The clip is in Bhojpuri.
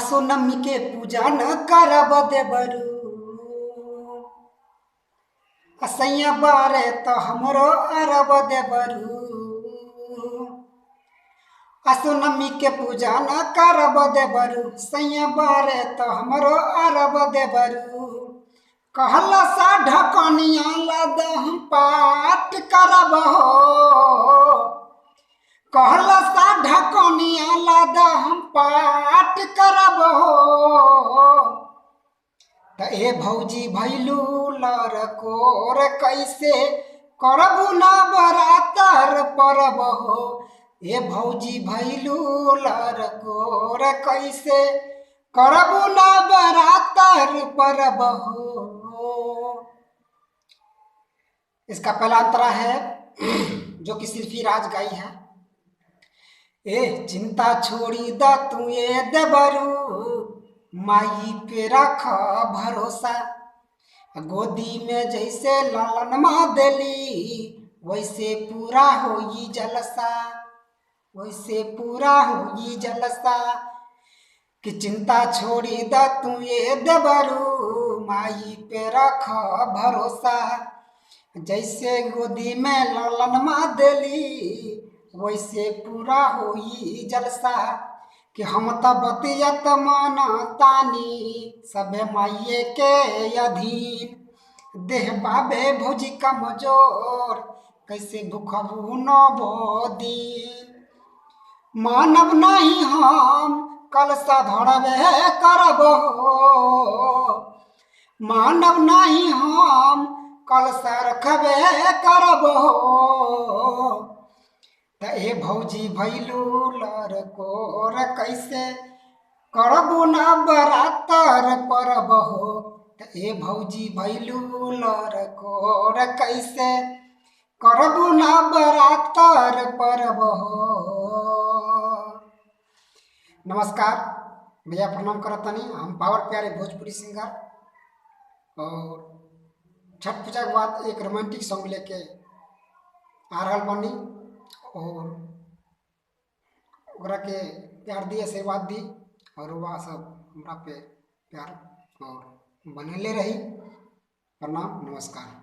असो नमी के पूजा न करब देबरू असैया बारे तो हमरो अरब देबरू असो नमी के पूजा न करब देबरू सैया बारे तो हमरो अरब देबरू कहल सा ढकनिया लद हम पाठ करब हो कहल सा ढकनिया लद हम पाठ करब हो त ए भौजी भैलू लरकोर कैसे करबू न बरातर परब हो ए भौजी भैलू लरकोर कैसे करबू न बरातर परब हो। इसका पहला अंतरा है जो कि सिर्फ राज गाई है। ए चिंता छोड़ी द तू ए देबरू माई पे रख भरोसा गोदी में जैसे लालन माँ देली वैसे पूरा होई जलसा वैसे पूरा होई जलसा कि चिंता छोड़ी द तू ये देबरू माई पे रख भरोसा जैसे गोदी में लालन माँ देली वैसे पूरा होई जलसा कि हम त बतियत माना तानी सबे माइये के अधीन देह बाबे भौजी कमजोर कैसे भूखबू नौ दिन मानव नहीं हम कलसा धरबे करब हो मानव नहीं हम कलसा रखबे करब हो त ए भौजी भैलू लरकोर कैसे करबू न बरातर परब हो त ए भौजी भैलू लरकोर कैसे करबू न बरातर परब हो। नमस्कार भैया, प्रणाम करतनी। हम पावर प्यारे भोजपुरी सिंगर और छठ पूजा के बाद एक रोमांटिक सॉन्ग लेके आ रहा बनी और ओकरा के प्यार दी, आशीर्वाद दी और वह सब हमरा पे प्यार और बनले रही। प्रणाम, नमस्कार।